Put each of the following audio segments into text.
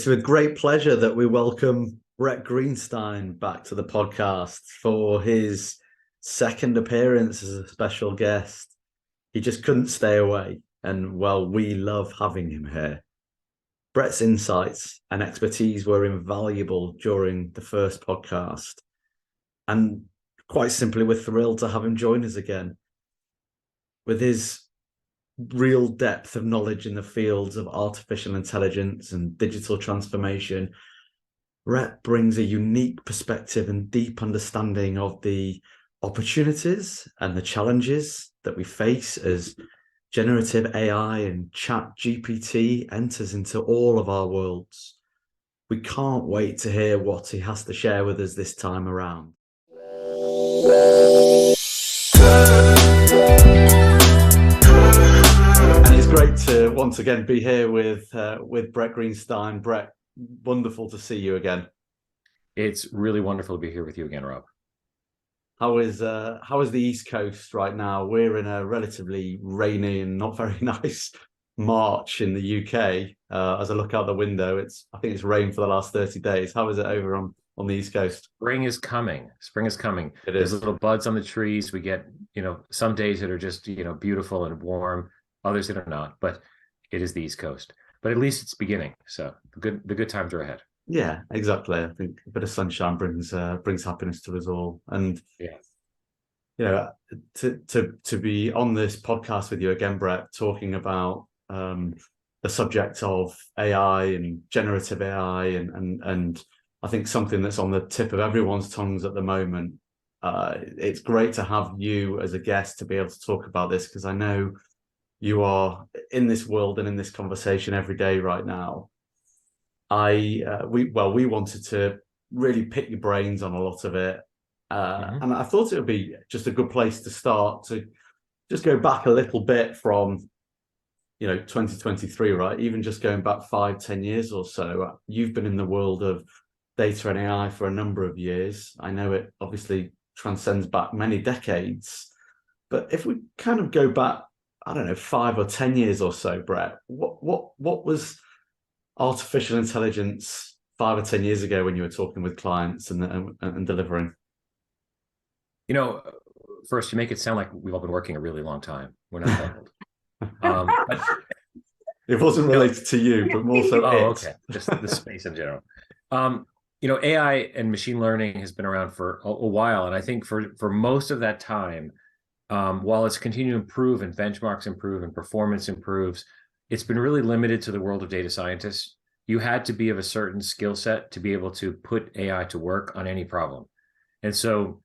It's with great pleasure that we welcome Bret Greenstein back to the podcast for his second appearance as a special guest. He just couldn't stay away, and well, we love having him here. Bret's insights and expertise were invaluable during the first podcast, and quite simply, we're thrilled to have him join us again. With his real depth of knowledge in the fields of artificial intelligence and digital transformation, Bret brings a unique perspective and deep understanding of the opportunities and the challenges that we face as generative AI and chat GPT enters into all of our worlds. We can't wait to hear what he has to share with us this time around. And it's great to once again be here with Bret Greenstein. Bret, wonderful to see you again. It's really wonderful to be here with you again, Rob. How is the East Coast right now? We're in a relatively rainy and not very nice March in the UK. As I look out the window, I think it's rained for the last 30 days. How is it over on the East Coast? Spring is coming. Spring is coming. There's little buds on the trees. We get, some days that are just, beautiful and warm, others that are not, but it is the East Coast. But at least it's beginning. So the good times are ahead. Yeah, exactly. I think a bit of sunshine brings happiness to us all. And to be on this podcast with you again, Bret, talking about the subject of AI and generative AI and I think something that's on the tip of everyone's tongues at the moment. It's great to have you as a guest to be able to talk about this, because I know you are in this world and in this conversation every day right now. We wanted to really pick your brains on a lot of it. And I thought it would be just a good place to start, to just go back a little bit from, 2023, right? Even just going back 5-10 years or so. You've been in the world of data and AI for a number of years. I know it obviously transcends back many decades. But if we kind of go back, I don't know, 5 or 10 years or so, Bret, what was artificial intelligence 5 or 10 years ago when you were talking with clients and delivering? First, you make it sound like we've all been working a really long time. We're not that old. But, it wasn't related to you, but more so okay. Just the space in general. AI and machine learning has been around for a while. And I think for most of that time, while it's continued to improve and benchmarks improve and performance improves, it's been really limited to the world of data scientists. You had to be of a certain skill set to be able to put AI to work on any problem. And so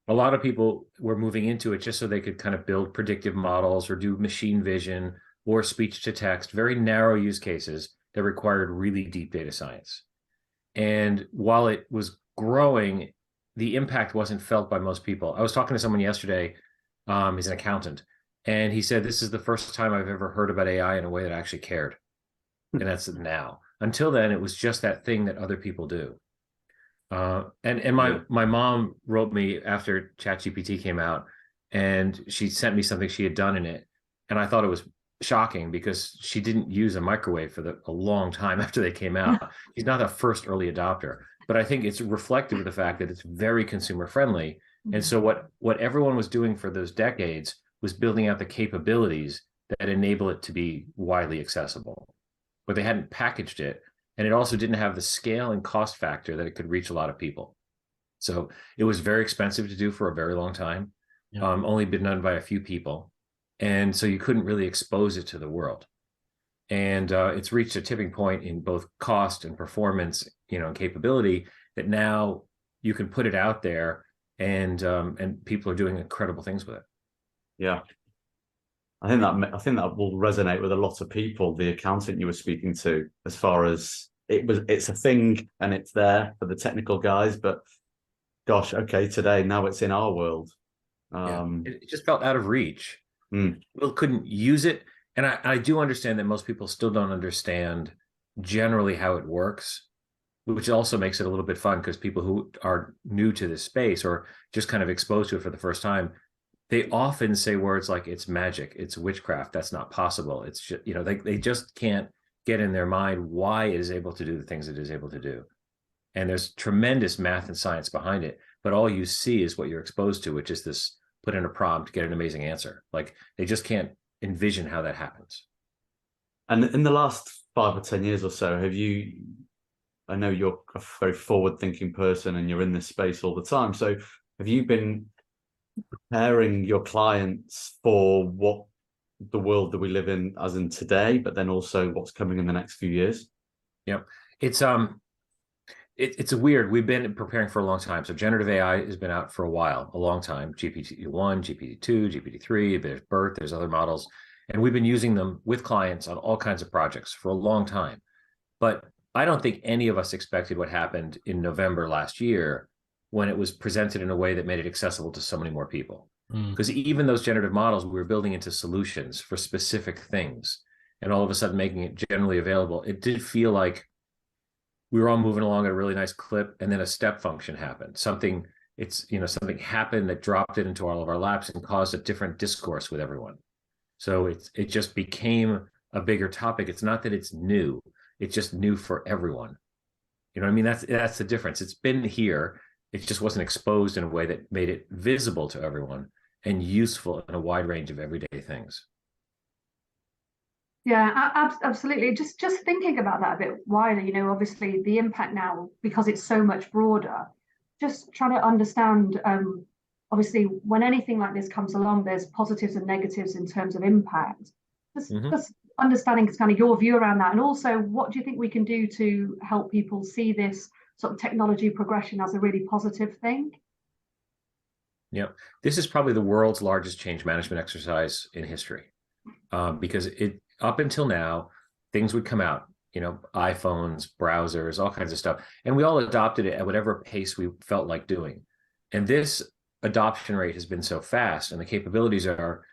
a lot of people were moving into it just so they could kind of build predictive models or do machine vision or speech to text, very narrow use cases that required really deep data science. And while it was growing, the impact wasn't felt by most people. I was talking to someone yesterday, he's an accountant, and he said, this is the first time I've ever heard about AI in a way that I actually cared. And that's now. Until then, it was just that thing that other people do. And my mom wrote me after ChatGPT came out, and she sent me something she had done in it. And I thought it was shocking because she didn't use a microwave for a long time after they came out. She's not a first early adopter, but I think it's reflective of the fact that it's very consumer friendly. And so what everyone was doing for those decades was building out the capabilities that enable it to be widely accessible, but they hadn't packaged it. And it also didn't have the scale and cost factor that it could reach a lot of people. So it was very expensive to do for a very long time, only been done by a few people. And so you couldn't really expose it to the world. And it's reached a tipping point in both cost and performance, and capability, that now you can put it out there and people are doing incredible things with it. Yeah. I think that will resonate with a lot of people. The accountant you were speaking to, as far as it's a thing and it's there for the technical guys, but gosh, okay, today now it's in our world. It just felt out of reach. People couldn't use it, and I do understand that most people still don't understand generally how it works, which also makes it a little bit fun because people who are new to this space or just kind of exposed to it for the first time, they often say words like it's magic, it's witchcraft, that's not possible. It's just, they just can't get in their mind why it is able to do the things it is able to do. And there's tremendous math and science behind it, but all you see is what you're exposed to, which is this: put in a prompt, get an amazing answer. Like, they just can't envision how that happens. And in the last 5 or 10 years or so, have you, I know you're a very forward-thinking person and you're in this space all the time. So have you been preparing your clients for what the world that we live in as in today, but then also what's coming in the next few years? Yep. It's a weird, we've been preparing for a long time. So generative AI has been out for a while, a long time. GPT-1, GPT-2, GPT-3, there's BERT, there's other models. And we've been using them with clients on all kinds of projects for a long time. But I don't think any of us expected what happened in November last year, when it was presented in a way that made it accessible to so many more people. Because even those generative models we were building into solutions for specific things, and all of a sudden making it generally available, it did feel like we were all moving along at a really nice clip, and then a step function happened. Something happened that dropped it into all of our laps and caused a different discourse with everyone. So it just became a bigger topic. It's not that it's new; it's just new for everyone. You know what I mean? That's the difference. It's been here. It just wasn't exposed in a way that made it visible to everyone and useful in a wide range of everyday things. Yeah, absolutely. Just thinking about that a bit wider, obviously the impact now, because it's so much broader, just trying to understand, obviously when anything like this comes along, there's positives and negatives in terms of impact. Just understanding kind of your view around that. And also, what do you think we can do to help people see this sort of technology progression as a really positive thing? Yeah, this is probably the world's largest change management exercise in history, because up until now, things would come out, iPhones, browsers, all kinds of stuff, and we all adopted it at whatever pace we felt like doing. And this adoption rate has been so fast, and the capabilities are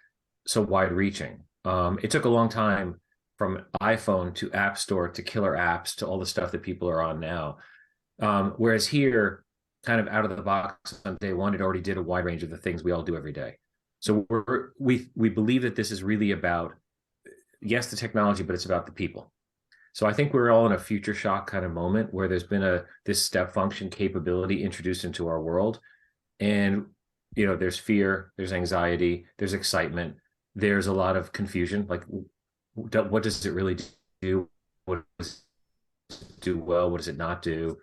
so wide-reaching. It took a long time from iPhone to App Store to killer apps to all the stuff that people are on now. Whereas here, kind of out of the box on day one, it already did a wide range of the things we all do every day. So we believe that this is really about, yes, the technology, but it's about the people. So I think we're all in a future shock kind of moment where there's been this step function capability introduced into our world. And, there's fear, there's anxiety, there's excitement, there's a lot of confusion. Like, what does it really do? What does it do well? What does it not do?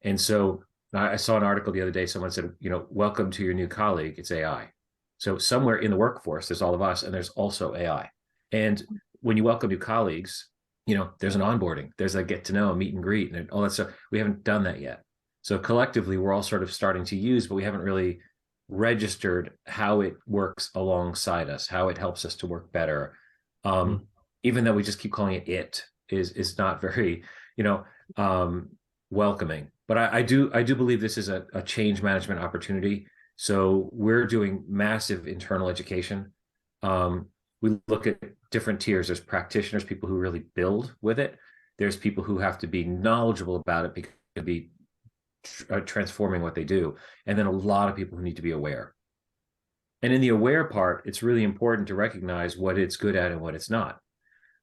And so I saw an article the other day, someone said, welcome to your new colleague, it's AI. So somewhere in the workforce, there's all of us, and there's also AI. And when you welcome new colleagues, there's an onboarding, there's a get to know, a meet and greet, and all that stuff. We haven't done that yet. So collectively, we're all sort of starting to use, but we haven't really registered how it works alongside us, how it helps us to work better. Even though we just keep calling it is not very, welcoming. But I do believe this is a change management opportunity. So we're doing massive internal education. We look at different tiers. There's practitioners, people who really build with it. There's people who have to be knowledgeable about it because to be transforming what they do. And then a lot of people who need to be aware. And in the aware part, it's really important to recognize what it's good at and what it's not.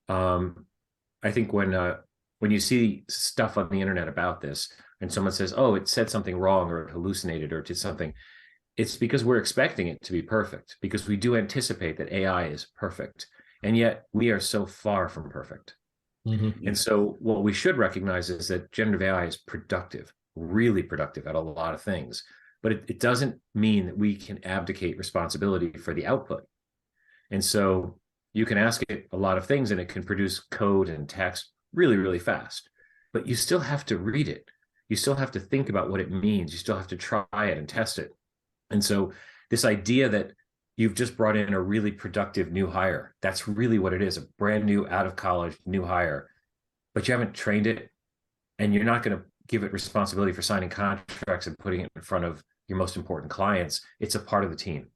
I think when you see stuff on the internet about this, and someone says, oh, it said something wrong or it hallucinated or did something, it's because we're expecting it to be perfect, because we do anticipate that AI is perfect. And yet we are so far from perfect. And so what we should recognize is that generative AI is productive, really productive at a lot of things. But it doesn't mean that we can abdicate responsibility for the output. And so you can ask it a lot of things and it can produce code and text really, really fast. But you still have to read it. You still have to think about what it means. You still have to try it and test it. And so this idea that you've just brought in a really productive new hire, that's really what it is, a brand new out of college new hire, but you haven't trained it, and you're not going to give it responsibility for signing contracts and putting it in front of your most important clients. It's a part of the team.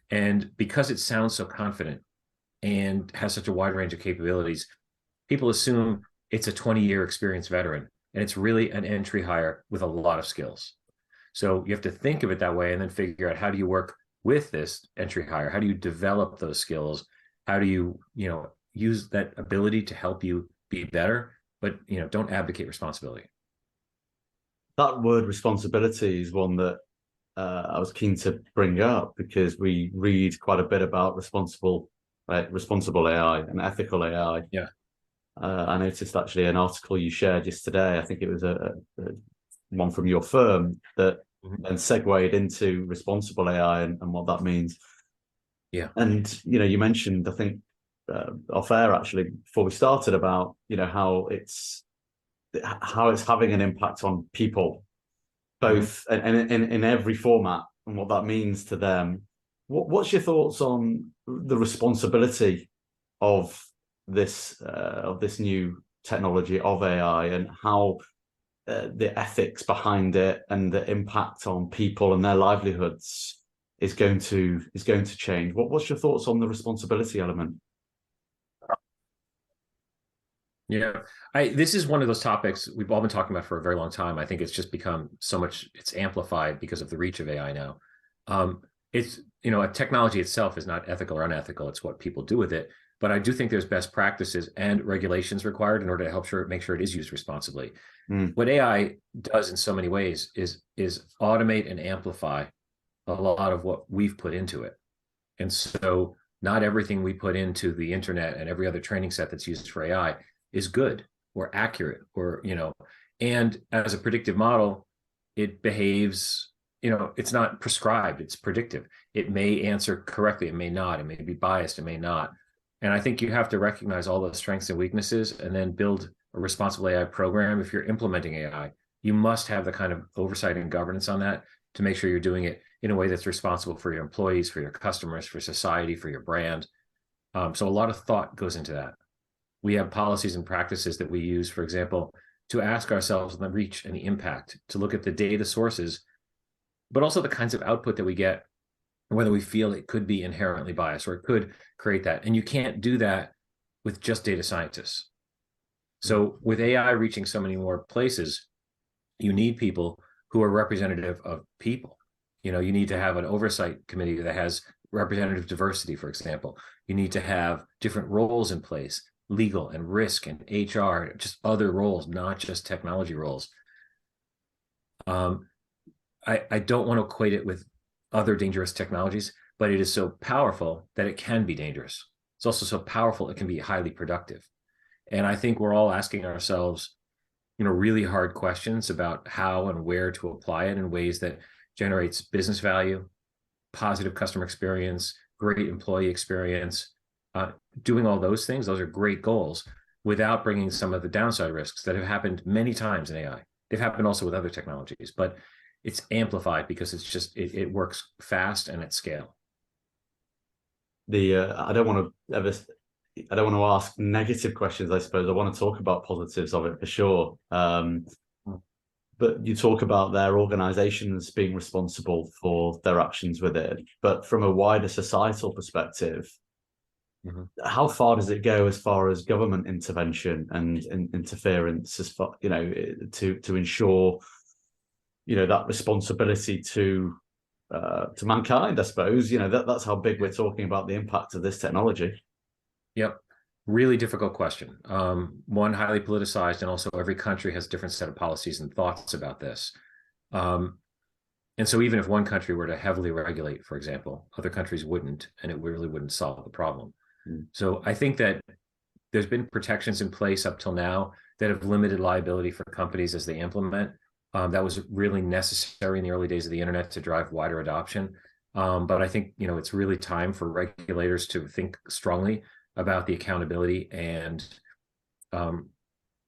And because it sounds so confident and has such a wide range of capabilities, people assume it's a 20-year experienced veteran, and it's really an entry hire with a lot of skills. So you have to think of it that way and then figure out, how do you work with this entry hire? How do you develop those skills? How do you, use that ability to help you be better, but don't abdicate responsibility. That word responsibility is one that I was keen to bring up, because we read quite a bit about responsible AI and ethical AI. Yeah. I noticed actually an article you shared just today. I think it was a one from your firm that then segued into responsible AI and what that means. Yeah. And you mentioned, I think off air actually before we started, about how it's having an impact on people, both and in every format, and what that means to them. What's your thoughts on the responsibility of this new technology of AI, and how the ethics behind it and the impact on people and their livelihoods is going to change? What's your thoughts on the responsibility element? Yeah, this is one of those topics we've all been talking about for a very long time. I think it's just become so much, it's amplified because of the reach of AI now. It's, a technology itself is not ethical or unethical. It's what people do with it. But I do think there's best practices and regulations required in order to make sure it is used responsibly. What AI does in so many ways is automate and amplify a lot of what we've put into it. And so not everything we put into the internet and every other training set that's used for AI is good or accurate, or, and as a predictive model, it behaves, it's not prescribed, it's predictive. It may answer correctly, it may not, it may be biased, it may not. And I think you have to recognize all those strengths and weaknesses and then build a responsible AI program. If you're implementing AI, you must have the kind of oversight and governance on that to make sure you're doing it in a way that's responsible for your employees, for your customers, for society, for your brand. So a lot of thought goes into that. We have policies and practices that we use, for example, to ask ourselves the reach and the impact, to look at the data sources, but also the kinds of output that we get, whether we feel it could be inherently biased or it could create that. And you can't do that with just data scientists. So with AI reaching so many more places, you need people who are representative of people. You need to have an oversight committee that has representative diversity, for example. You need to have different roles in place, legal and risk and HR, just other roles, not just technology roles. I don't want to equate it with other dangerous technologies, but it is so powerful that it can be dangerous. It's also so powerful it can be highly productive. And I think we're all asking ourselves, really hard questions about how and where to apply it in ways that generates business value, positive customer experience, great employee experience. Doing all those things, those are great goals, without bringing some of the downside risks that have happened many times in AI. They've happened also with other technologies, but it's amplified because it's just, it works fast and at scale. I don't want to ask negative questions, I suppose. I want to talk about positives of it for sure. But you talk about their organizations being responsible for their actions with it. But from a wider societal perspective, how far does it go as far as government intervention and interference, as far, to ensure, that responsibility to mankind, I suppose? That's how big we're talking about the impact of this technology. Yep. Really difficult question. One, highly politicized, and also every country has a different set of policies and thoughts about this. And so even if one country were to heavily regulate, for example, other countries wouldn't, and it really wouldn't solve the problem. So I think that there's been protections in place up till now that have limited liability for companies as they implement. That was really necessary in the early days of the internet to drive wider adoption. But I think, it's really time for regulators to think strongly about the accountability and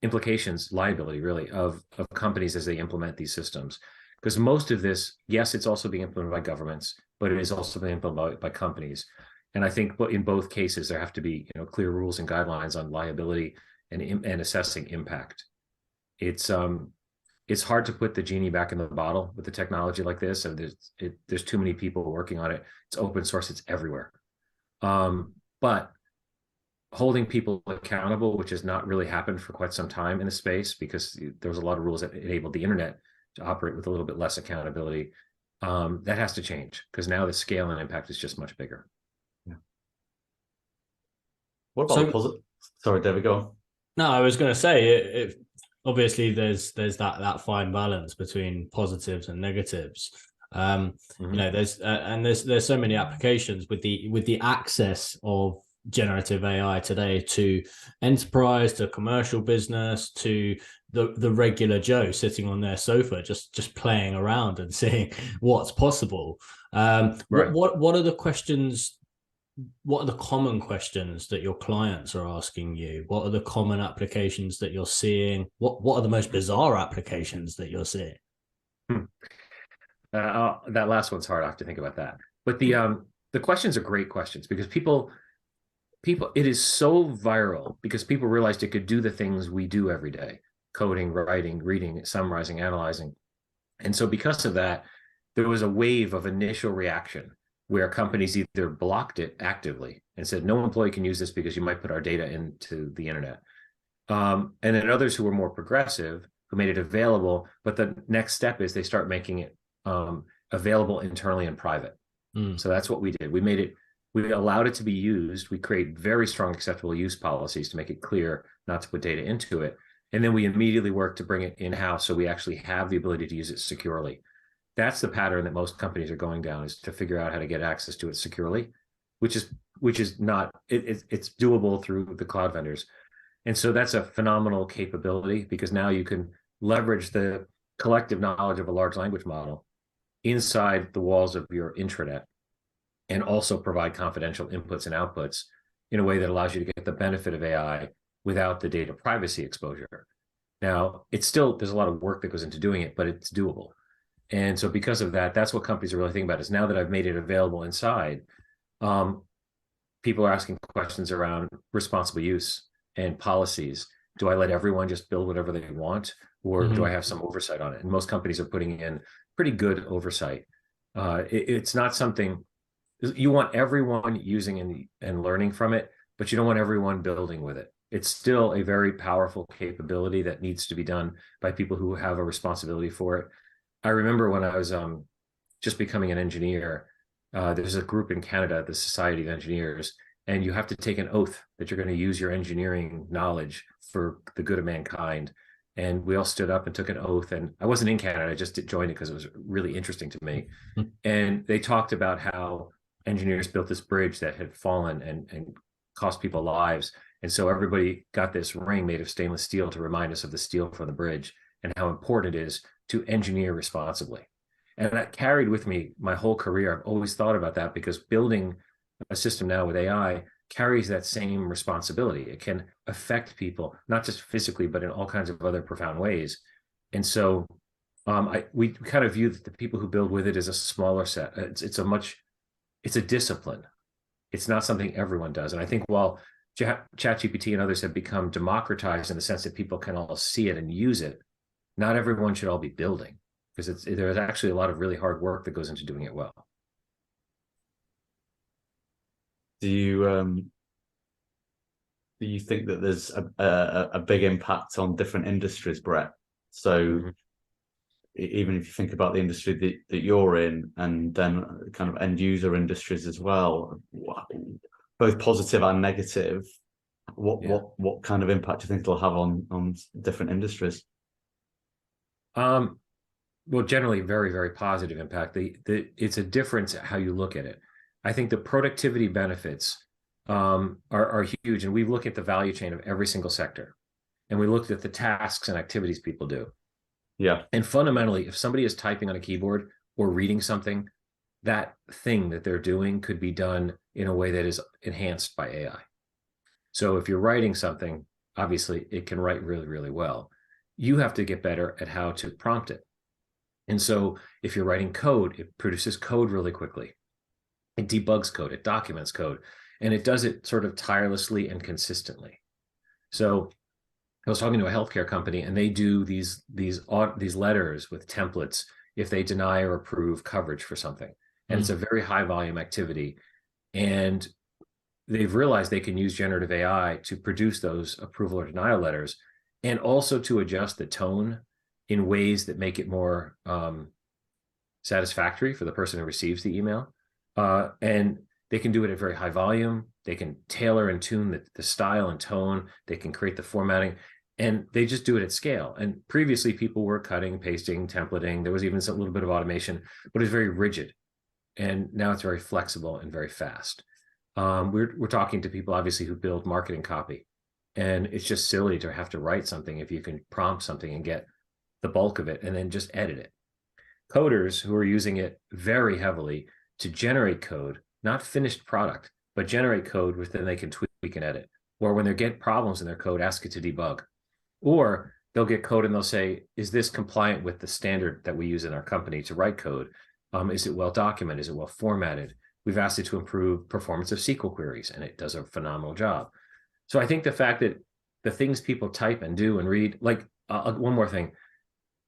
implications, liability really, of companies as they implement these systems. Because most of this, yes, it's also being implemented by governments, but it is also being implemented by companies. And I think in both cases, there have to be clear rules and guidelines on liability and assessing impact. It's hard to put the genie back in the bottle with the technology like this, and there's too many people working on it. It's open source, it's everywhere. But holding people accountable, which has not really happened for quite some time in the space, because there was a lot of rules that enabled the internet to operate with a little bit less accountability. That has to change, because now the scale and impact is just much bigger. Yeah. What about Sorry, David, go on. No, I was going to say obviously there's that fine balance between positives and negatives. You know, there's so many applications with the access of generative AI today to enterprise, to commercial business, to the regular Joe sitting on their sofa just playing around and seeing what's possible. Right. What are the questions? What are the common questions that your clients are asking you? What are the common applications that you're seeing? What are the most bizarre applications that you're seeing? That last one's hard. I have to think about that. But the questions are great questions because people it is so viral because people realized it could do the things we do every day: coding, writing, reading, summarizing, analyzing. And so because of that, there was a wave of initial reaction where companies either blocked it actively and said, no employee can use this because you might put our data into the internet. And then others who were more progressive, who made it available, but the next step is they start making it available internally and private. So that's what we did. We allowed it to be used. We create very strong acceptable use policies to make it clear not to put data into it. And then we immediately work to bring it in-house so we actually have the ability to use it securely. That's the pattern that most companies are going down, is to figure out how to get access to it securely, which is not, it's doable through the cloud vendors. And so that's a phenomenal capability because now you can leverage the collective knowledge of a large language model inside the walls of your intranet and also provide confidential inputs and outputs in a way that allows you to get the benefit of AI without the data privacy exposure. Now, there's a lot of work that goes into doing it, but it's doable. And so because of that, that's what companies are really thinking about, is now that I've made it available inside, people are asking questions around responsible use and policies. Do I let everyone just build whatever they want, or do I have some oversight on it? And most companies are putting in pretty good oversight. It's not something you want everyone using and learning from it, but you don't want everyone building with it. It's still a very powerful capability that needs to be done by people who have a responsibility for it. I remember when I was just becoming an engineer, there's a group in Canada, the Society of Engineers, and you have to take an oath that you're going to use your engineering knowledge for the good of mankind. And we all stood up and took an oath. And I wasn't in Canada, I just joined it because it was really interesting to me. And they talked about how engineers built this bridge that had fallen and cost people lives. And so everybody got this ring made of stainless steel to remind us of the steel from the bridge and how important it is to engineer responsibly. And that carried with me my whole career. I've always thought about that because building a system now with AI carries that same responsibility. It can affect people, not just physically, but in all kinds of other profound ways. And so we kind of view the people who build with it as a smaller set. It's a discipline. It's not something everyone does. And I think while ChatGPT and others have become democratized in the sense that people can all see it and use it, not everyone should all be building, because there's actually a lot of really hard work that goes into doing it well. Do you think that there's a big impact on different industries, Bret? So even if you think about the industry that you're in, and then kind of end user industries as well, both positive and negative, what kind of impact do you think it'll have on different industries? Well, generally very, very positive impact. It's a difference how you look at it. I think the productivity benefits are huge. And we look at the value chain of every single sector. And we looked at the tasks and activities people do. Yeah. And fundamentally, if somebody is typing on a keyboard or reading something, that thing that they're doing could be done in a way that is enhanced by AI. So if you're writing something, obviously it can write really, really well. You have to get better at how to prompt it. And so if you're writing code, it produces code really quickly. It debugs code, it documents code, and it does it sort of tirelessly and consistently. So I was talking to a healthcare company, and they do these letters with templates if they deny or approve coverage for something. And it's a very high volume activity. And they've realized they can use generative AI to produce those approval or denial letters, and also to adjust the tone in ways that make it more satisfactory for the person who receives the email. And They can do it at very high volume. They can tailor and tune the style and tone. They can create the formatting, and they just do it at scale. And previously, people were cutting, pasting, templating. There was even a little bit of automation, but it was very rigid. And now it's very flexible and very fast. We're talking to people, obviously, who build marketing copy, and it's just silly to have to write something if you can prompt something and get the bulk of it and then just edit it. Coders who are using it very heavily to generate code, not finished product, but generate code which then they can tweak and edit. Or when they get problems in their code, ask it to debug. Or they'll get code and they'll say, is this compliant with the standard that we use in our company to write code? Is it well documented? Is it well formatted? We've asked it to improve performance of SQL queries, and it does a phenomenal job. So I think the fact that the things people type and do and read, like one more thing,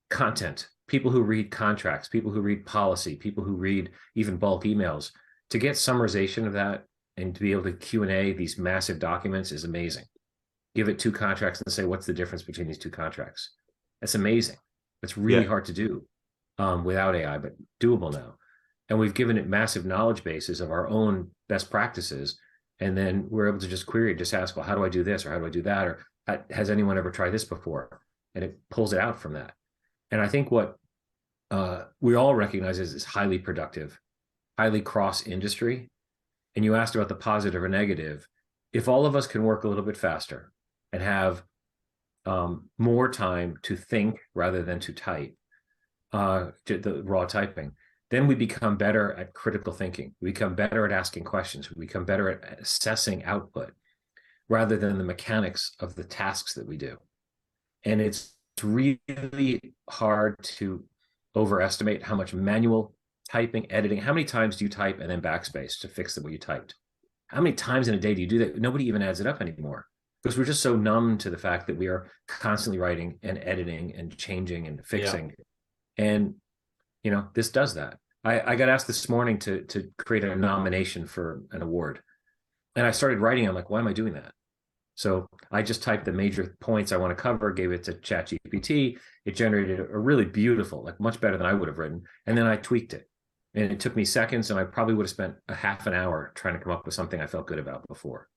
content, people who read contracts, people who read policy, people who read even bulk emails, to get summarization of that and to be able to Q&A these massive documents is amazing. Give it 2 contracts and say, what's the difference between these 2 contracts? That's amazing. It's really hard to do without AI, but doable now. And we've given it massive knowledge bases of our own best practices. And then we're able to just query it, just ask, well, how do I do this? Or how do I do that? Or has anyone ever tried this before? And it pulls it out from that. And I think what we all recognize is highly productive, highly cross-industry. And you asked about the positive or negative. If all of us can work a little bit faster and have more time to think rather than to type, the raw typing, then we become better at critical thinking. We become better at asking questions. We become better at assessing output rather than the mechanics of the tasks that we do. And it's really hard to overestimate how much manual typing, editing, how many times do you type and then backspace to fix what you typed? How many times in a day do you do that? Nobody even adds it up anymore because we're just so numb to the fact that we are constantly writing and editing and changing and fixing. And this does that. I got asked this morning to create a nomination for an award. And I started writing. I'm like, why am I doing that? So I just typed the major points I want to cover, gave it to ChatGPT. It generated a really beautiful, like much better than I would have written. And then I tweaked it. And it took me seconds, and I probably would have spent a half an hour trying to come up with something I felt good about before.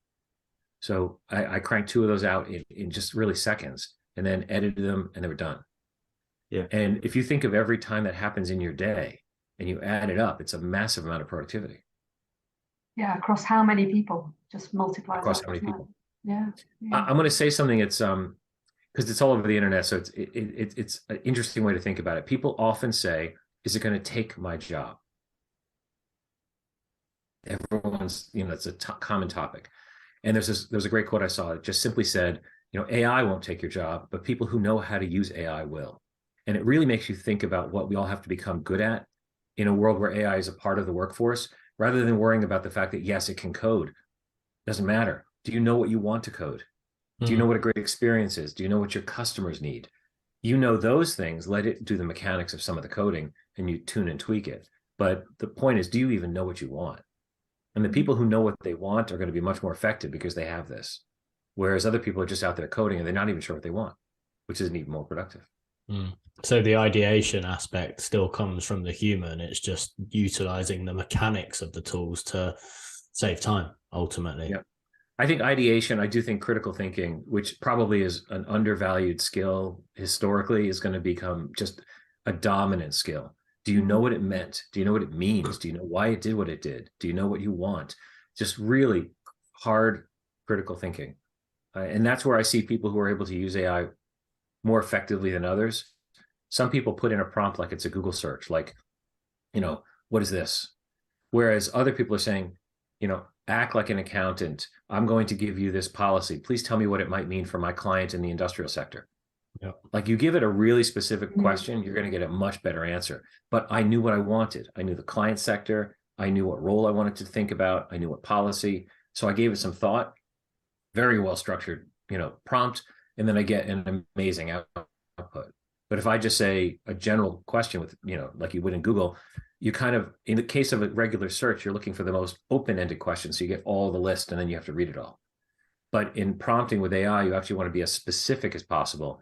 So I cranked 2 of those out in just really seconds and then edited them, and they were done. Yeah. And if you think of every time that happens in your day and you add it up, it's a massive amount of productivity. Yeah, across how many people? Just multiply across how many people. Yeah. I'm going to say something. It's because it's all over the internet, so it's an interesting way to think about it. People often say, "Is it going to take my job?" Everyone's, it's a common topic. And there's a great quote I saw that just simply said, AI won't take your job, but people who know how to use AI will. And it really makes you think about what we all have to become good at in a world where AI is a part of the workforce, rather than worrying about the fact that, yes, it can code. Doesn't matter. Do you know what you want to code? Do you know what a great experience is? Do you know what your customers need? Those things, let it do the mechanics of some of the coding and you tune and tweak it. But the point is, do you even know what you want? And the people who know what they want are going to be much more effective because they have this. Whereas other people are just out there coding and they're not even sure what they want, which isn't even more productive. So the ideation aspect still comes from the human. It's just utilizing the mechanics of the tools to save time, ultimately. Yeah. I think ideation, I do think critical thinking, which probably is an undervalued skill historically, is going to become just a dominant skill. Do you know what it meant? Do you know what it means? Do you know why it did what it did? Do you know what you want? Just really hard critical thinking. And that's where I see people who are able to use AI more effectively than others. Some people put in a prompt like it's a Google search, like, what is this? Whereas other people are saying, act like an accountant. I'm going to give you this policy. Please tell me what it might mean for my client in the industrial sector. Yeah. Like you give it a really specific question, you're going to get a much better answer. But I knew what I wanted. I knew the client sector. I knew what role I wanted to think about. I knew what policy. So I gave it some thought, very well structured, prompt, and then I get an amazing output. But if I just say a general question with, like you would in Google, you kind of, in the case of a regular search, you're looking for the most open-ended question. So you get all the list and then you have to read it all. But in prompting with AI, you actually want to be as specific as possible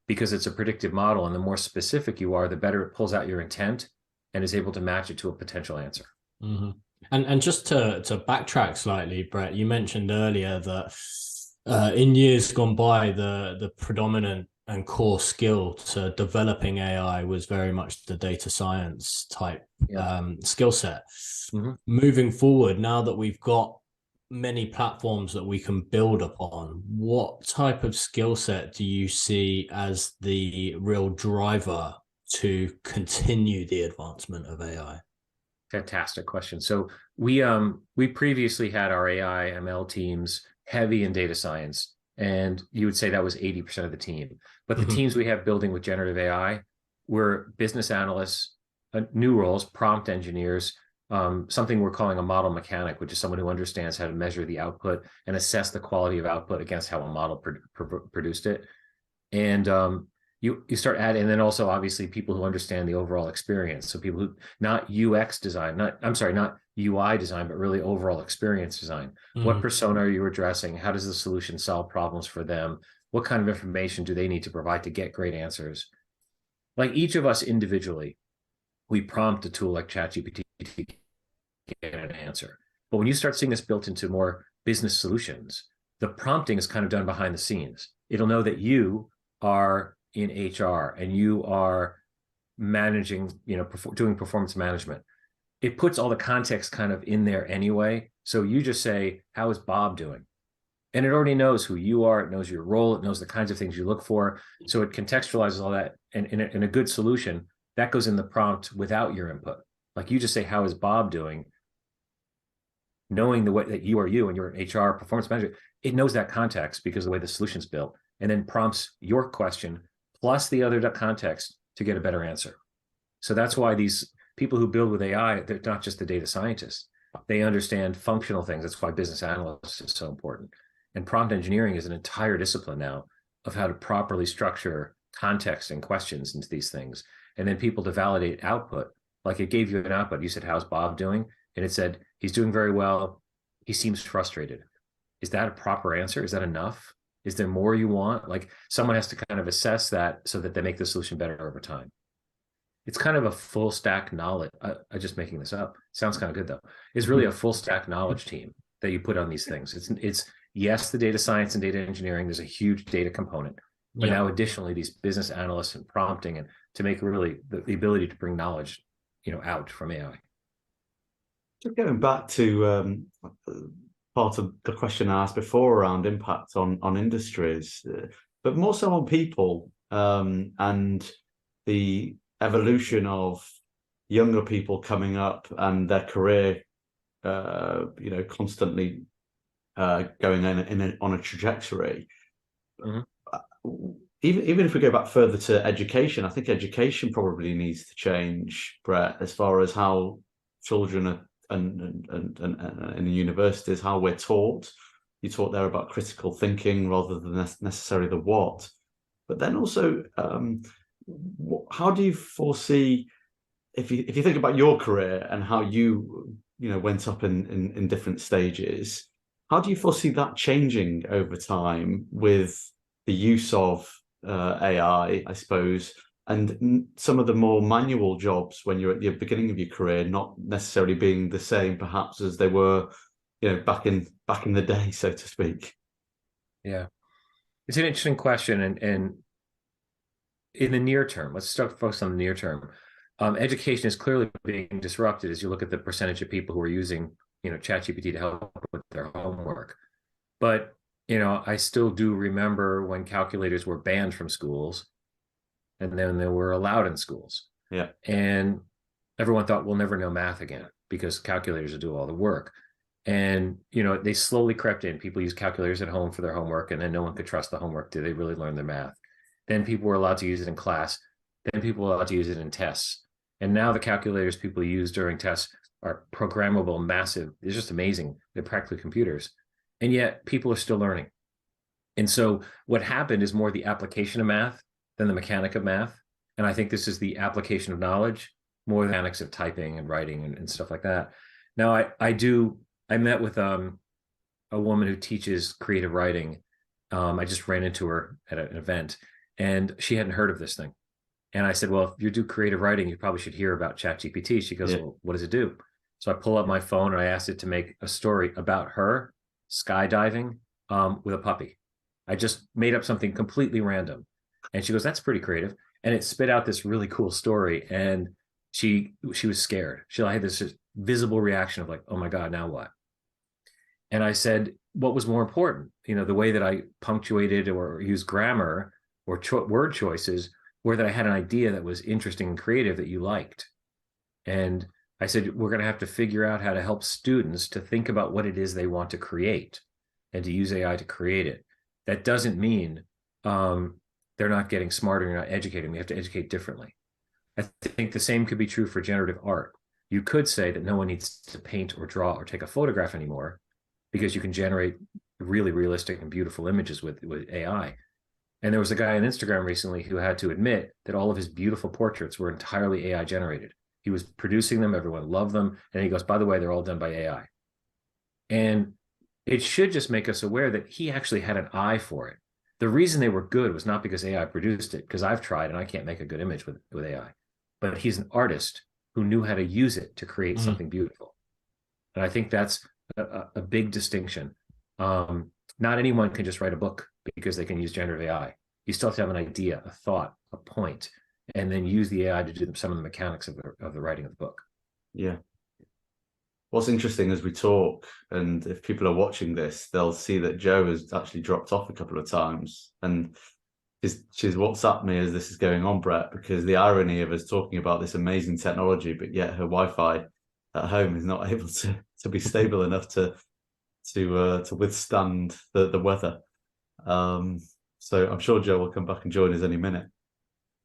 because it's a predictive model. And the more specific you are, the better it pulls out your intent and is able to match it to a potential answer. Mm-hmm. And just to backtrack slightly, Brett, you mentioned earlier that in years gone by, the predominant and core skill to developing AI was very much the data science type skill set. Mm-hmm. Moving forward, now that we've got many platforms that we can build upon, what type of skill set do you see as the real driver to continue the advancement of AI? Fantastic question. So we previously had our AI ML teams heavy in data science, and you would say that was 80% of the team. But the teams we have building with generative AI were business analysts, new roles, prompt engineers, something we're calling a model mechanic, which is someone who understands how to measure the output and assess the quality of output against how a model produced it. And you start adding, and then also obviously people who understand the overall experience. So people who, not UX design, not UI design, but really overall experience design. What persona are you addressing? How does the solution solve problems for them? What kind of information do they need to provide to get great answers? Like each of us individually, we prompt a tool like ChatGPT to get an answer. But when you start seeing this built into more business solutions, the prompting is kind of done behind the scenes. It'll know that you are in HR and you are managing, doing performance management. It puts all the context kind of in there anyway. So you just say, how is Bob doing? And it already knows who you are. It knows your role. It knows the kinds of things you look for. So it contextualizes all that. And in a good solution, that goes in the prompt without your input. Like you just say, how is Bob doing? Knowing the way that you are you and you're an HR performance manager, it knows that context because of the way the solution's built, and then prompts your question plus the other context to get a better answer. So that's why these people who build with AI, they're not just the data scientists. They understand functional things. That's why business analysis is so important. And prompt engineering is an entire discipline now of how to properly structure context and questions into these things. And then people to validate output. Like it gave you an output. You said, how's Bob doing? And it said, he's doing very well. He seems frustrated. Is that a proper answer? Is that enough? Is there more you want? Like someone has to kind of assess that so that they make the solution better over time. It's kind of a full stack knowledge. I'm just making this up. Sounds kind of good though. It's really a full stack knowledge team that you put on these things. It's yes, the data science and data engineering, there's a huge data component, but now additionally these business analysts and prompting and to make really the ability to bring knowledge, out from AI. Just going back to part of the question I asked before around impact on industries, but more so on people and the evolution of younger people coming up and their career, constantly going on a trajectory. Even if we go back further to education, I think education probably needs to change, Brett, as far as how children are and in the universities, how we're taught. You talk there about critical thinking rather than necessarily the what. But then also, how do you foresee, if you think about your career and how you went up in different stages, how do you foresee that changing over time with the use of AI, I suppose, and some of the more manual jobs when you're at the beginning of your career not necessarily being the same perhaps as they were, back in the day, so to speak? Yeah, it's an interesting question, and in the near term, let's start focus on the near term. Education is clearly being disrupted as you look at the percentage of people who are using, ChatGPT to help with their homework. But I still do remember when calculators were banned from schools, and then they were allowed in schools. Yeah. And everyone thought we'll never know math again because calculators will do all the work. And, they slowly crept in. People use calculators at home for their homework, and then no one could trust the homework. Did they really learn their math? Then people were allowed to use it in class. Then people were allowed to use it in tests. And now the calculators people use during tests are programmable, massive. It's just amazing. They're practically computers. And yet people are still learning. And so what happened is more the application of math than the mechanic of math. And I think this is the application of knowledge more than the mechanics of typing and writing and stuff like that. Now, I met with a woman who teaches creative writing. I just ran into her at an event, and she hadn't heard of this thing. And I said, well, if you do creative writing, you probably should hear about ChatGPT. She goes, well, what does it do? So I pull up my phone and I asked it to make a story about her skydiving with a puppy. I just made up something completely random. And she goes, that's pretty creative. And it spit out this really cool story. And she was scared. She had this visible reaction of like, oh my God, now what? And I said, what was more important? You know, the way that I punctuated or used grammar or word choices, or that I had an idea that was interesting and creative that you liked. And I said, we're going to have to figure out how to help students to think about what it is they want to create and to use AI to create it. That doesn't mean they're not getting smarter, you're not educating. We have to educate differently. I think the same could be true for generative art. You could say that no one needs to paint or draw or take a photograph anymore because you can generate really realistic and beautiful images with AI. And there was a guy on Instagram recently who had to admit that all of his beautiful portraits were entirely AI generated. He was producing them, everyone loved them. And he goes, by the way, they're all done by AI. And it should just make us aware that he actually had an eye for it. The reason they were good was not because AI produced it, because I've tried and I can't make a good image with AI. But he's an artist who knew how to use it to create something beautiful. And I think that's a big distinction. Not anyone can just write a book because they can use generative AI. You still have to have an idea, a thought, a point, and then use the AI to do some of the mechanics of the writing of the book. Yeah. What's interesting as we talk, and if people are watching this, they'll see that Joe has actually dropped off a couple of times. And she's WhatsApped me as this is going on, Bret, because the irony of us talking about this amazing technology, but yet her Wi-Fi at home is not able to be stable enough to withstand the weather. So I'm sure Joe will come back and join us any minute.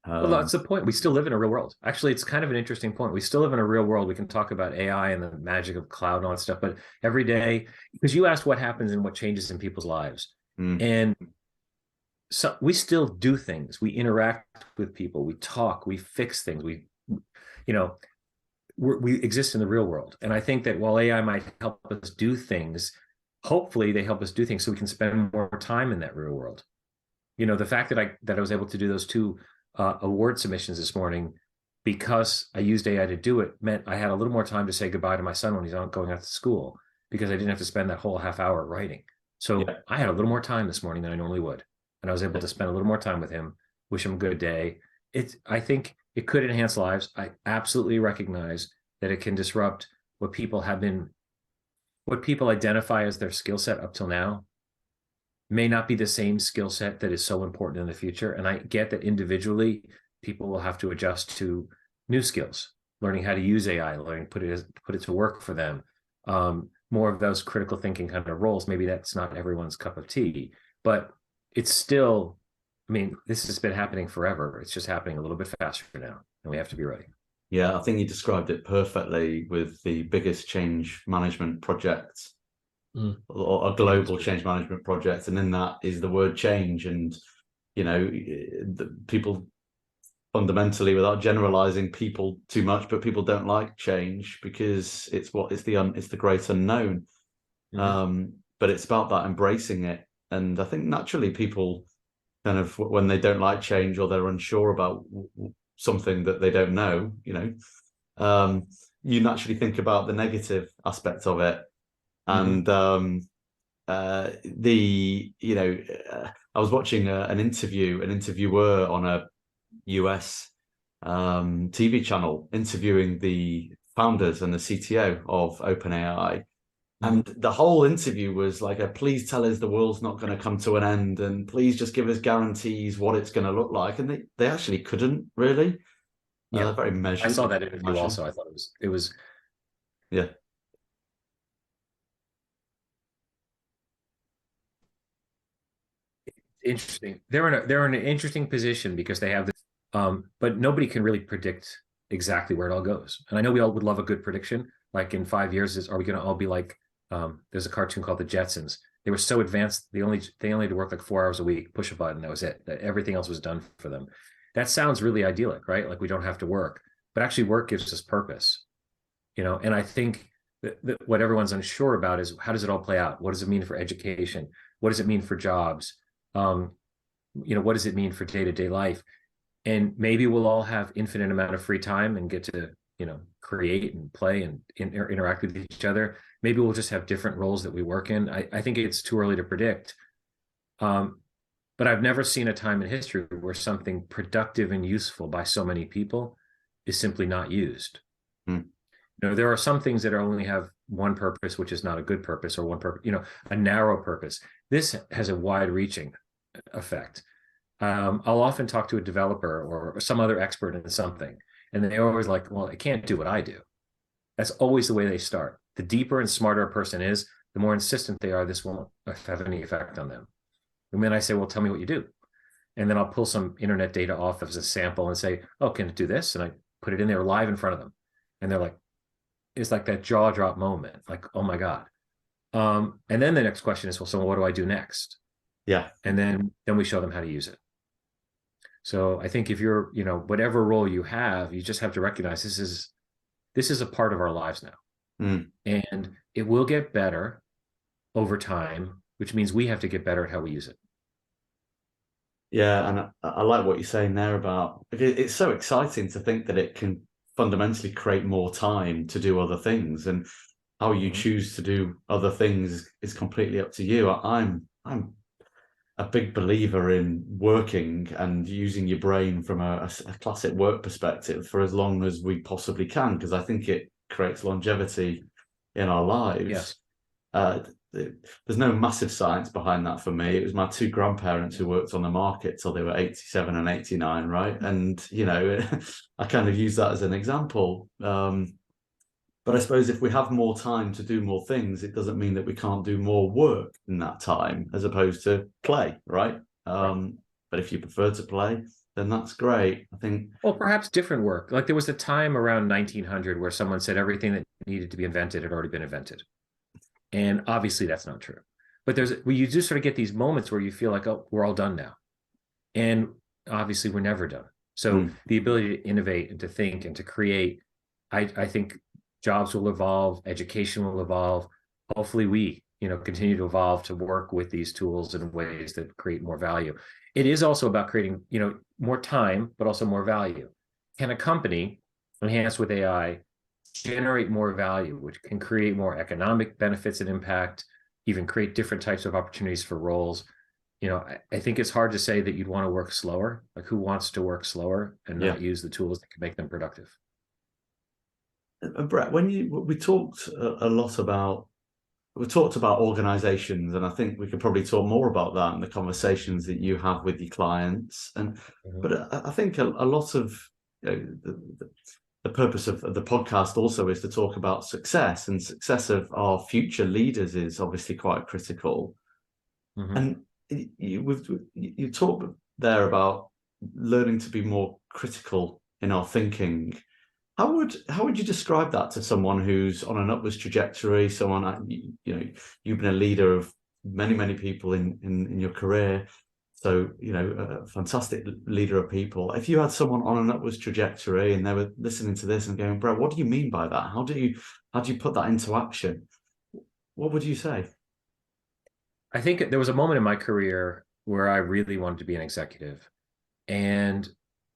Well, that's the point. We still live in a real world. Actually, it's kind of an interesting point. We still live in a real world. We can talk about AI and the magic of cloud and all that stuff, but every day, because you asked what happens and what changes in people's lives. And so we still do things. We interact with people. We talk. We fix things. We exist in the real world. And I think that while AI might help us do things, hopefully they help us do things so we can spend more time in that real world. You know, the fact that I was able to do those 2 award submissions this morning because I used AI to do it meant I had a little more time to say goodbye to my son when he's going out to school, because I didn't have to spend that whole half hour writing. So yeah. I had a little more time this morning than I normally would. And I was able to spend a little more time with him, wish him a good day. I think it could enhance lives. I absolutely recognize that it can disrupt what people identify as their skill set up till now may not be the same skill set that is so important in the future. And I get that individually, people will have to adjust to new skills, learning how to use AI, learning put it to work for them. More of those critical thinking kind of roles. Maybe that's not everyone's cup of tea, but it's still, I mean, this has been happening forever. It's just happening a little bit faster now, and we have to be ready. Yeah, I think you described it perfectly with the biggest change management project, or a global change management project, and in that is the word change. And the people fundamentally, without generalizing people too much, but people don't like change because it's the great unknown. But it's about that embracing it. And I think naturally people kind of, when they don't like change or they're unsure about something that they don't know, you naturally think about the negative aspect of it. And I was watching an interviewer on a US TV channel interviewing the founders and the CTO of OpenAI. And the whole interview was like, please tell us the world's not going to come to an end, and please just give us guarantees what it's going to look like. And they actually couldn't really. Yeah, very measured. I saw that interview also. I thought it was. Yeah. Interesting. They're in an interesting position because they have this, but nobody can really predict exactly where it all goes. And I know we all would love a good prediction. Like in 5 years, are we going to all be like? There's a cartoon called The Jetsons. They were so advanced, they only had to work like 4 hours a week, push a button, that was it. That everything else was done for them. That sounds really idyllic, right? Like we don't have to work, but actually work gives us purpose, And I think that what everyone's unsure about is, how does it all play out? What does it mean for education? What does it mean for jobs? What does it mean for day-to-day life? And maybe we'll all have infinite amount of free time and get to create and play and interact with each other. Maybe we'll just have different roles that we work in. I think it's too early to predict. But I've never seen a time in history where something productive and useful by so many people is simply not used. There are some things that only have one purpose, which is not a good purpose, or one purpose, a narrow purpose. This has a wide-reaching effect. I'll often talk to a developer or some other expert in something, and they're always like, well, I can't do what I do. That's always the way they start. The deeper and smarter a person is, the more insistent they are, this won't have any effect on them. And then I say, well, tell me what you do. And then I'll pull some internet data off as a sample and say, oh, can it do this? And I put it in there live in front of them. And they're like, it's like that jaw drop moment, like, oh my God. And then the next question is, well, so what do I do next? Yeah. And then we show them how to use it. So I think if you're, whatever role you have, you just have to recognize this is a part of our lives now. And it will get better over time, which means we have to get better at how we use it. Yeah, and I like what you're saying there about, it's so exciting to think that it can fundamentally create more time to do other things, and how you choose to do other things is completely up to you. I'm a big believer in working and using your brain from a classic work perspective for as long as we possibly can, because I think it creates longevity in our lives. Yes. There's no massive science behind that for me. It was my two grandparents who worked on the market till they were 87 and 89, right? And, I kind of use that as an example. But I suppose if we have more time to do more things, it doesn't mean that we can't do more work in that time as opposed to play, right? But if you prefer to play, then that's great. I think. Well, perhaps different work. Like there was a time around 1900 where someone said everything that needed to be invented had already been invented. And obviously that's not true. But you do sort of get these moments where you feel like, oh, we're all done now. And obviously we're never done. So the ability to innovate and to think and to create, I think jobs will evolve, education will evolve. Hopefully we, continue to evolve to work with these tools in ways that create more value. It is also about creating, more time, but also more value. Can a company enhanced with AI generate more value, which can create more economic benefits and impact, even create different types of opportunities for roles? I think it's hard to say that you'd want to work slower. Like, who wants to work slower and not use the tools that can make them productive? Bret, we talked about organizations, and I think we could probably talk more about that in the conversations that you have with your clients. But I think a lot of the purpose of the podcast also is to talk about success, and success of our future leaders is obviously quite critical. And you talk there about learning to be more critical in our thinking. How would you describe that to someone who's on an upwards trajectory? Someone, you've been a leader of many people in your career, so a fantastic leader of people. If you had someone on an upwards trajectory and they were listening to this and going, "Bro, what do you mean by that? How do you put that into action?" What would you say? I think there was a moment in my career where I really wanted to be an executive, and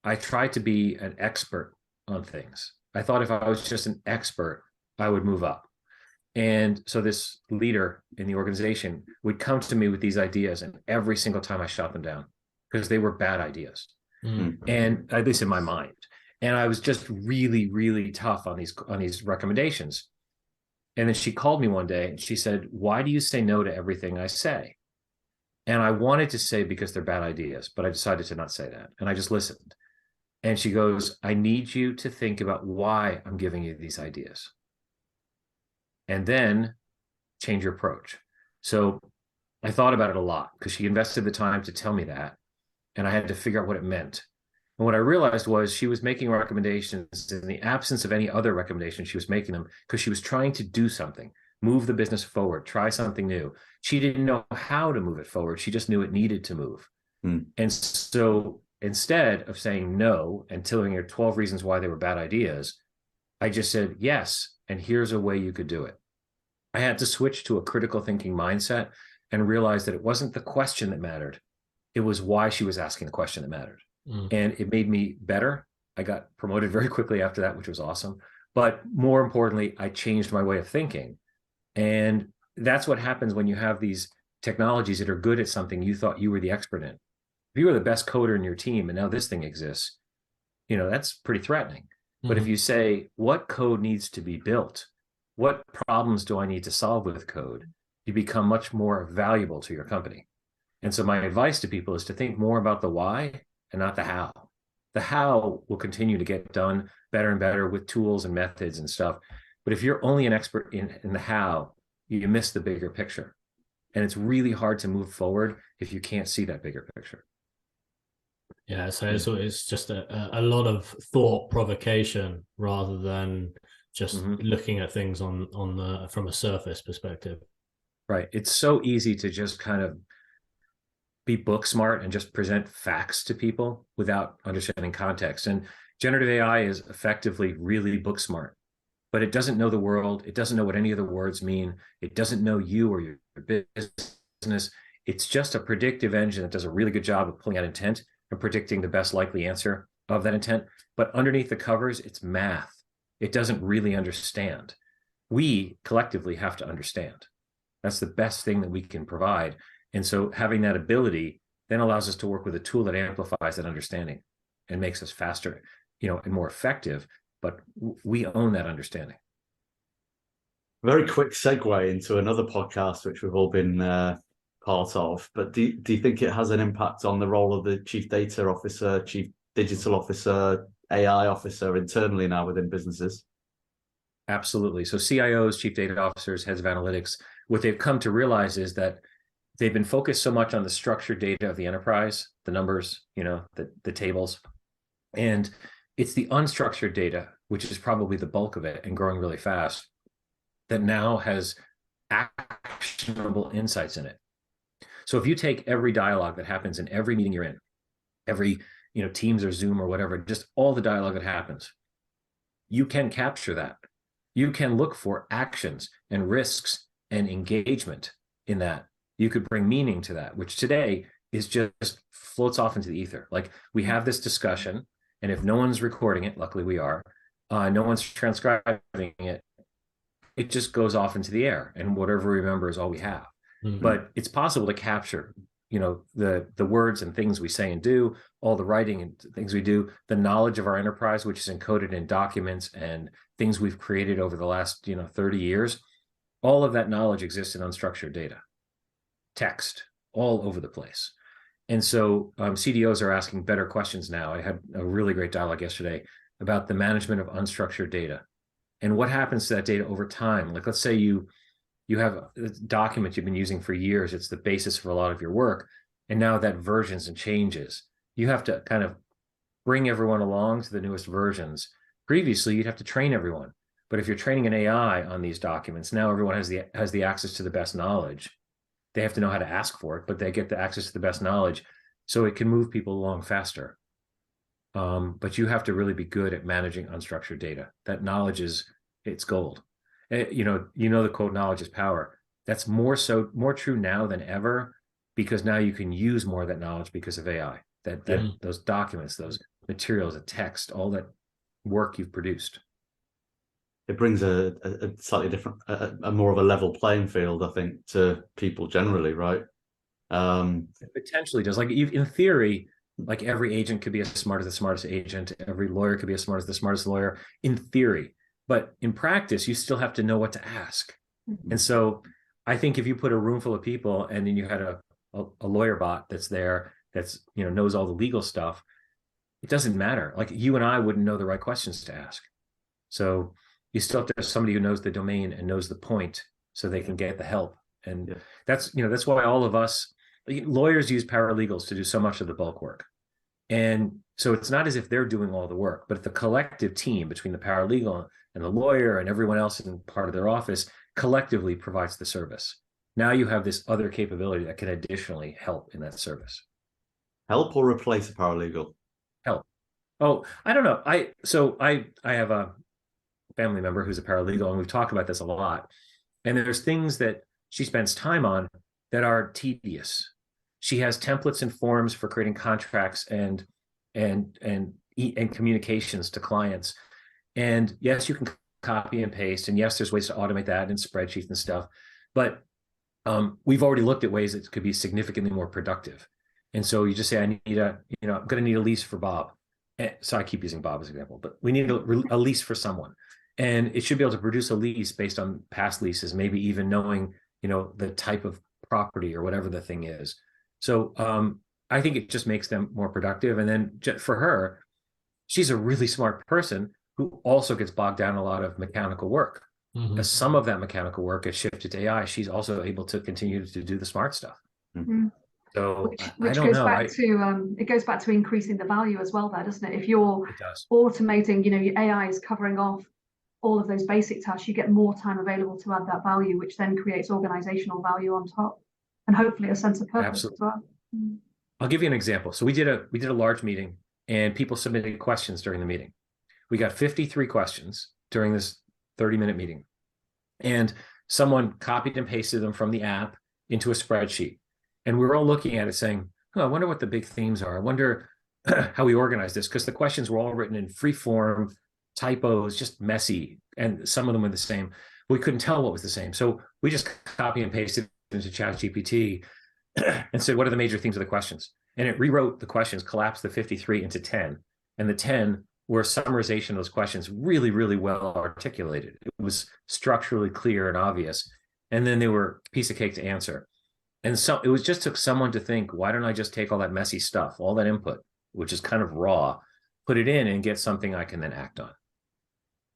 I tried to be an expert on things. I thought if I was just an expert, I would move up. And so this leader in the organization would come to me with these ideas, and every single time I shot them down because they were bad ideas. And at least in my mind. And I was just really, really tough on these recommendations. And then she called me one day and she said, "Why do you say no to everything I say?" And I wanted to say because they're bad ideas, but I decided to not say that. And I just listened. And she goes, "I need you to think about why I'm giving you these ideas. And then change your approach." So I thought about it a lot because she invested the time to tell me that. And I had to figure out what it meant. And what I realized was she was making recommendations in the absence of any other recommendations. She was making them because she was trying to do something, move the business forward, try something new. She didn't know how to move it forward. She just knew it needed to move. And so instead of saying no and telling her 12 reasons why they were bad ideas, I just said, yes, and here's a way you could do it. I had to switch to a critical thinking mindset and realize that it wasn't the question that mattered. It was why she was asking the question that mattered. And it made me better. I got promoted very quickly after that, which was awesome. But more importantly, I changed my way of thinking. And that's what happens when you have these technologies that are good at something you thought you were the expert in. If you were the best coder in your team and now this thing exists, that's pretty threatening. But if you say, what code needs to be built? What problems do I need to solve with code? You become much more valuable to your company. And so my advice to people is to think more about the why and not the how. The how will continue to get done better and better with tools and methods and stuff. But if you're only an expert in the how, you miss the bigger picture. And it's really hard to move forward if you can't see that bigger picture. Yeah, so it's just a lot of thought provocation rather than just looking at things from a surface perspective. Right. It's so easy to just kind of be book smart and just present facts to people without understanding context. And generative AI is effectively really book smart, but it doesn't know the world. It doesn't know what any of the words mean. It doesn't know you or your business. It's just a predictive engine that does a really good job of pulling out intent and predicting the best likely answer of that intent. But underneath the covers, it's math. It doesn't really understand. We collectively have to understand. That's the best thing that we can provide. And so having that ability then allows us to work with a tool that amplifies that understanding and makes us faster, and more effective, but we own that understanding. Very quick segue into another podcast, which we've all been part of, but do you think it has an impact on the role of the chief data officer, chief digital officer, AI officer internally now within businesses? Absolutely. So CIOs, chief data officers, heads of analytics, what they've come to realize is that they've been focused so much on the structured data of the enterprise, the numbers, the tables. And it's the unstructured data, which is probably the bulk of it and growing really fast, that now has actionable insights in it. So if you take every dialogue that happens in every meeting you're in, every, Teams or Zoom or whatever, just all the dialogue that happens, you can capture that. You can look for actions and risks and engagement in that. You could bring meaning to that, which today is just floats off into the ether. Like we have this discussion, and if no one's recording it, luckily we are, no one's transcribing it, it just goes off into the air, and whatever we remember is all we have. But it's possible to capture, the words and things we say and do, all the writing and things we do, the knowledge of our enterprise, which is encoded in documents and things we've created over the last, 30 years. All of that knowledge exists in unstructured data, text, all over the place. And so CDOs are asking better questions now. I had a really great dialogue yesterday about the management of unstructured data and what happens to that data over time. Like, let's say you have a document you've been using for years. It's the basis for a lot of your work. And now that versions and changes, you have to kind of bring everyone along to the newest versions. Previously, you'd have to train everyone. But if you're training an AI on these documents, now everyone has the access to the best knowledge. They have to know how to ask for it, but they get the access to the best knowledge, so it can move people along faster. But you have to really be good at managing unstructured data. That knowledge it's gold. The quote, knowledge is power. That's more true now than ever, because now you can use more of that knowledge because of AI. Those documents, those materials, the text, all that work you've produced. It brings a slightly different, a more of a level playing field, I think, to people generally, right? It potentially does. Like in theory, like every agent could be as smart as the smartest agent. Every lawyer could be as smart as the smartest lawyer in theory. But in practice, you still have to know what to ask. And so I think if you put a room full of people and then you had a lawyer bot that's there, that's, knows all the legal stuff, it doesn't matter. Like you and I wouldn't know the right questions to ask. So you still have to have somebody who knows the domain and knows the point so they can get the help. And that's why all of us, lawyers use paralegals to do so much of the bulk work. And so it's not as if they're doing all the work, but the collective team between the paralegal and the lawyer and everyone else in part of their office collectively provides the service. Now you have this other capability that can additionally help in that service. Help or replace a paralegal? Help. Oh, I don't know. I have a family member who's a paralegal, and we've talked about this a lot. And there's things that she spends time on that are tedious. She has templates and forms for creating contracts and communications to clients. And yes, you can copy and paste. And yes, there's ways to automate that in spreadsheets and stuff. But we've already looked at ways that could be significantly more productive. And so you just say, I'm going to need a lease for Bob. So I keep using Bob as an example, but we need a lease for someone. And it should be able to produce a lease based on past leases, maybe even knowing, the type of property or whatever the thing is. So I think it just makes them more productive. And then for her, she's a really smart person who also gets bogged down in a lot of mechanical work. As some of that mechanical work is shifted to AI, she's also able to continue to do the smart stuff. So which I goes don't know. back to it goes back to increasing the value as well there, doesn't it? If you're It does. automating, your AI is covering off all of those basic tasks, you get more time available to add that value, which then creates organizational value on top, and hopefully a sense of purpose as well. I'll give you an example. So we did a large meeting, and people submitted questions during the meeting. We got 53 questions during this 30-minute meeting, and someone copied and pasted them from the app into a spreadsheet. And we were all looking at it saying, I wonder what the big themes are. I wonder how we organize this, because the questions were all written in free form, typos, just messy, and some of them were the same. We couldn't tell what was the same. So we just copy and pasted into ChatGPT and said, what are the major themes of the questions? And it rewrote the questions, collapsed the 53 into 10. And the 10 were a summarization of those questions, really, really well articulated. It was structurally clear and obvious. And then they were a piece of cake to answer. And so it was just took someone to think, why don't I just take all that messy stuff, all that input, which is kind of raw, put it in and get something I can then act on.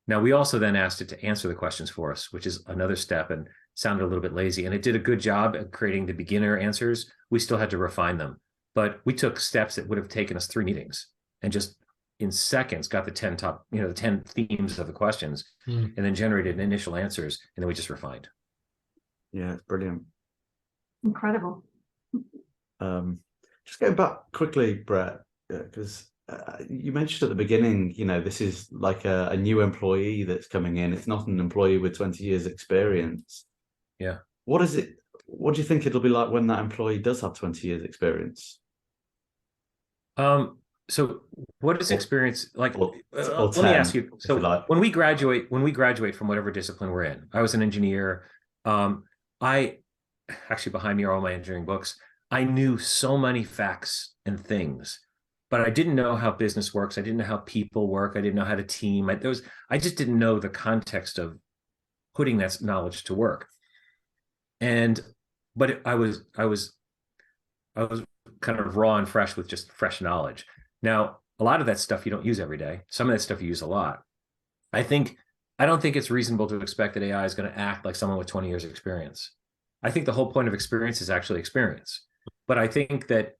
Now, we also then asked it to answer the questions for us, which is another step and sounded a little bit lazy. And it did a good job at creating the beginner answers. We still had to refine them, but we took steps that would have taken us 3 meetings and just in seconds got the 10 top, the 10 themes of the questions and then generated initial answers. And then we just refined. Yeah, it's brilliant. Incredible. Just going back quickly, Bret, because you mentioned at the beginning, this is like a new employee that's coming in. It's not an employee with 20 years experience. Yeah. What do you think it'll be like when that employee does have 20 years experience? So what is experience like? Let me ask you. So like. when we graduate from whatever discipline we're in, I was an engineer. I actually, behind me are all my engineering books. I knew so many facts and things, but I didn't know how business works. I didn't know how people work. I didn't know how to team. I just didn't know the context of putting that knowledge to work. But I was kind of raw and fresh with just fresh knowledge. Now, a lot of that stuff you don't use every day. Some of that stuff you use a lot. I don't think it's reasonable to expect that AI is going to act like someone with 20 years experience. I think the whole point of experience is actually experience. But I think that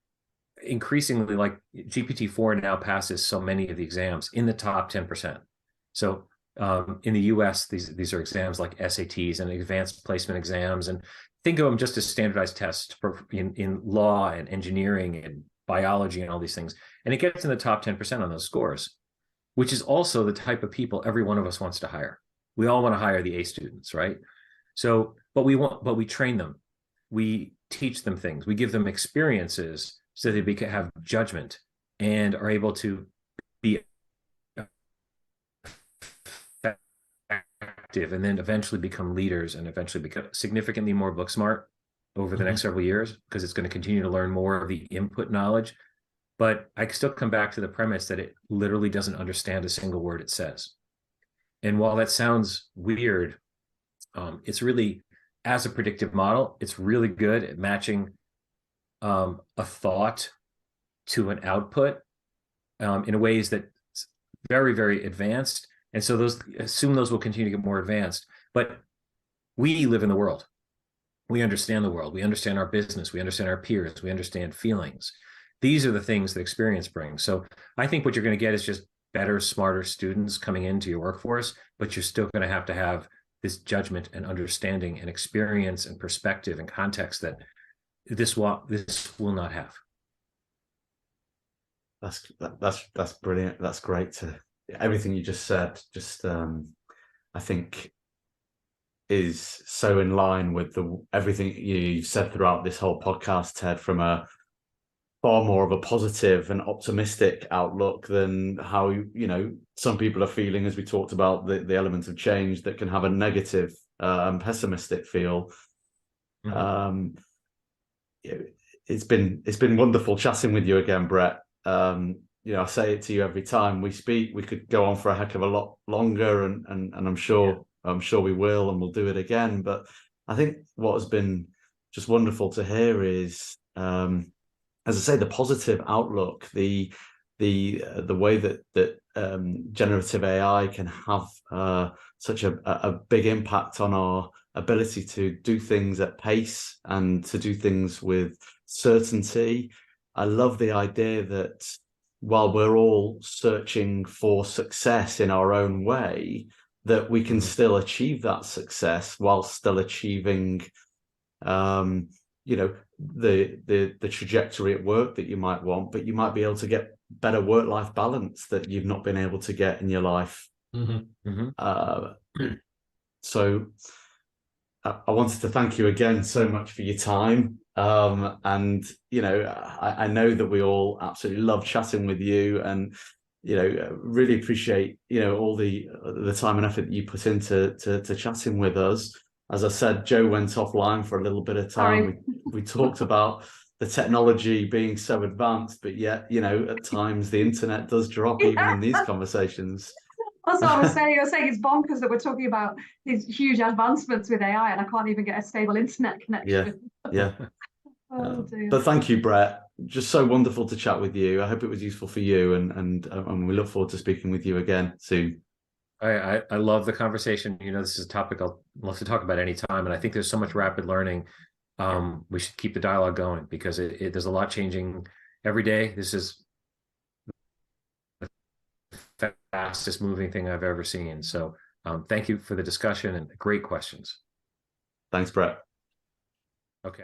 increasingly, like GPT-4 now passes so many of the exams in the top 10%. So in the US, these are exams like SATs and advanced placement exams. And think of them just as standardized tests in law and engineering and biology and all these things. And it gets in the top 10% on those scores, which is also the type of people every one of us wants to hire. We all want to hire the A students, right? So, but we train them. We teach them things. We give them experiences so that they can have judgment and are able to be effective and then eventually become leaders and eventually become significantly more book smart over the next several years, because it's going to continue to learn more of the input knowledge. But I still come back to the premise that it literally doesn't understand a single word it says. And while that sounds weird, it's really, as a predictive model, it's really good at matching a thought to an output in ways that's very, very advanced. And so those will continue to get more advanced. But we live in the world. We understand the world. We understand our business. We understand our peers. We understand feelings. These are the things that experience brings. So I think what you're going to get is just better, smarter students coming into your workforce, but you're still going to have this judgment and understanding and experience and perspective and context that this will not have. That's brilliant. That's great. Everything you just said, I think is so in line with everything you've said throughout this whole podcast, Ted, from a far more of a positive and optimistic outlook than how, some people are feeling, as we talked about the element of change that can have a negative and pessimistic feel. Mhm. It's been wonderful chatting with you again, Bret. I say it to you every time we speak. We could go on for a heck of a lot longer, and I'm sure we will, and we'll do it again. But I think what has been just wonderful to hear is, as I say, the positive outlook, the way that generative AI can have such a big impact on our ability to do things at pace and to do things with certainty. I love the idea that while we're all searching for success in our own way, that we can still achieve that success while still achieving, the trajectory at work that you might want, but you might be able to get better work-life balance that you've not been able to get in your life. So I wanted to thank you again so much for your time. And, I know that we all absolutely love chatting with you, and, really appreciate, all the time and effort that you put into to chatting with us. As I said, Joe went offline for a little bit of time. We talked about the technology being so advanced, but yet, at times the internet does drop even in these conversations. That's what I was saying. I was saying it's bonkers that we're talking about these huge advancements with AI, and I can't even get a stable internet connection. Yeah. Oh, dear. But thank you, Bret. Just so wonderful to chat with you. I hope it was useful for you, and we look forward to speaking with you again soon. I love the conversation. This is a topic I'll love to talk about anytime, and I think there's so much rapid learning. We should keep the dialogue going, because there's a lot changing every day. This is the fastest moving thing I've ever seen. So thank you for the discussion and great questions. Thanks, Bret. Okay.